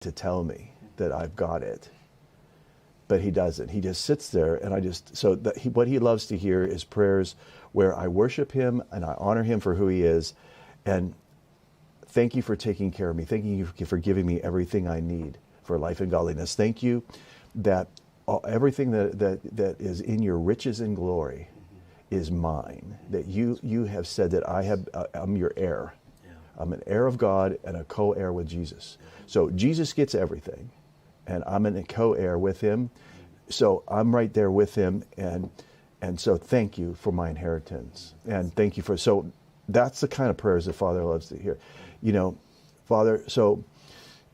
to tell me that I've got it. But he doesn't. He just sits there, and what he loves to hear is prayers where I worship him and I honor him for who he is, and thank you for taking care of me. Thank you for giving me everything I need for life and godliness. Thank you that everything that is in your riches and glory is mine. That you have said that I'm your heir. Yeah. I'm an heir of God and a co-heir with Jesus. So Jesus gets everything, and I'm a co-heir with him. So I'm right there with him, and so thank you for my inheritance, and thank you so that's the kind of prayers the Father loves to hear. Father, so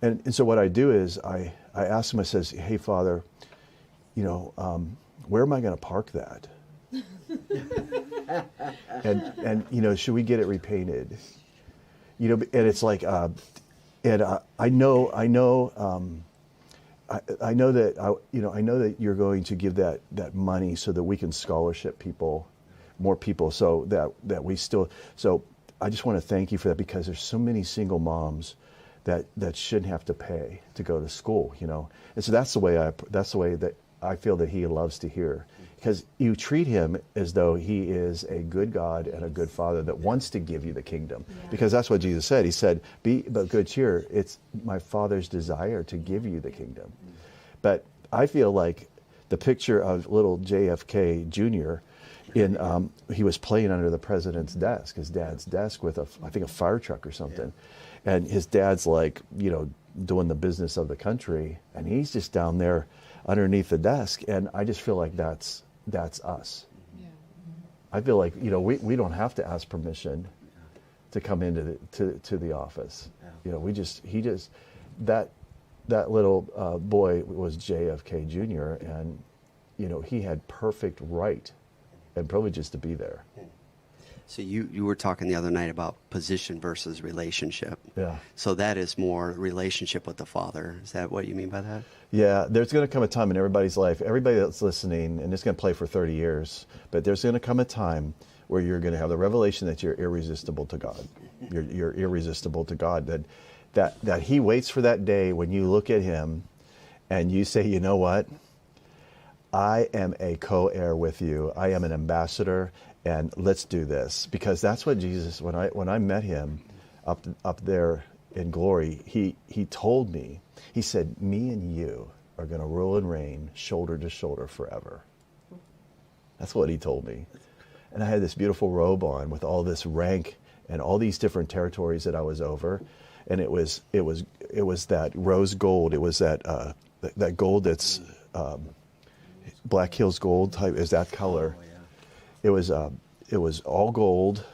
what I do is I ask him, I says, hey, Father, where am I going to park that? and should we get it repainted? And it's like, I know that you're going to give that money so that we can scholarship more people, so that we still. So I just want to thank you for that, because there's so many single moms that shouldn't have to pay to go to school, And so that's the way that I feel that he loves to hear, because you treat him as though he is a good God and a good Father that wants to give you the kingdom. Yeah. Because that's what Jesus said. He said, be of good cheer. It's my Father's desire to give you the kingdom. But I feel like the picture of little JFK Jr. He was playing under the president's desk, his dad's desk, with I think a fire truck or something. Yeah. And his dad's like, doing the business of the country, and he's just down there underneath the desk. And I just feel like that's us. Yeah. I feel like, we don't have to ask permission to come into the office. Yeah. That little boy was JFK Jr., and he had perfect right and privileges to be there. So you were talking the other night about position versus relationship. Yeah. So that is more relationship with the Father. Is that what you mean by that? Yeah, there's going to come a time in everybody's life, everybody that's listening, and it's going to play for 30 years, but there's going to come a time where you're going to have the revelation that you're irresistible to God. You're irresistible to God, that he waits for that day when you look at him and you say, you know what? I am a co-heir with you. I am an ambassador, and let's do this. Because that's what Jesus, when I met him up there in glory, he told me, he said, me and you are going to rule and reign shoulder to shoulder forever. That's what he told me. And I had this beautiful robe on with all this rank and all these different territories that I was over. And it was that rose gold. It was that gold that's Black Hills gold type, is that color. Oh, yeah. It was all gold,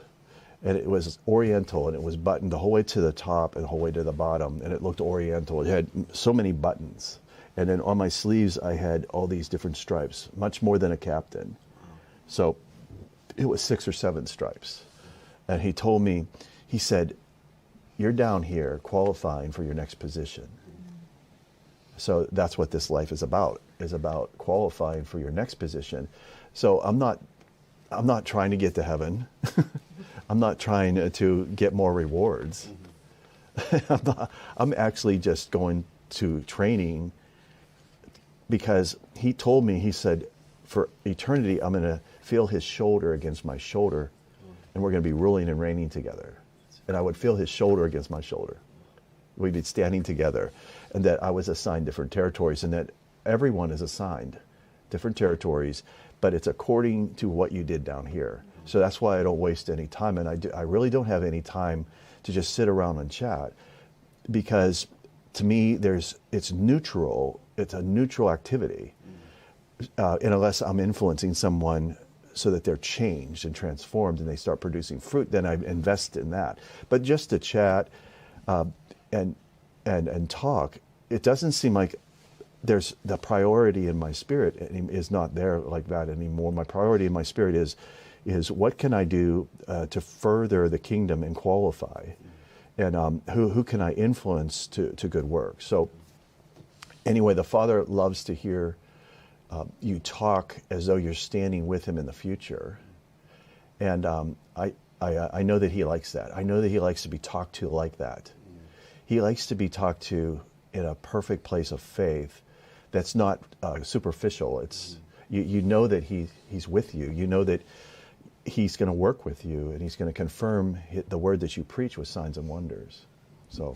and it was oriental, and it was buttoned the whole way to the top and the whole way to the bottom, and it looked oriental. It had so many buttons. And then on my sleeves I had all these different stripes, much more than a captain. So it was 6 or 7 stripes. And he told me, he said, you're down here qualifying for your next position. So that's what this life is about qualifying for your next position. So I'm not trying to get to heaven. I'm not trying to get more rewards. I'm actually just going to training, because he told me, he said, for eternity, I'm going to feel his shoulder against my shoulder, and we're going to be ruling and reigning together. And I would feel his shoulder against my shoulder. We'd be standing together, and that I was assigned different territories, and that everyone is assigned different territories, but it's according to what you did down here. So that's why I don't waste any time, and I really don't have any time to just sit around and chat, because to me, it's neutral. It's a neutral activity, and unless I'm influencing someone so that they're changed and transformed and they start producing fruit, then I invest in that. But just to chat and talk, it doesn't seem like there's the priority in my spirit is not there like that anymore. My priority in my spirit is what can I do to further the kingdom and qualify, and who can I influence to good work. So anyway, the Father loves to hear you talk as though you're standing with him in the future, and I know that he likes that. I know that he likes to be talked to like that. He likes to be talked to in a perfect place of faith that's not superficial. It's you know that he's with you. You know that he's going to work with you, and he's going to confirm the word that you preach with signs and wonders. So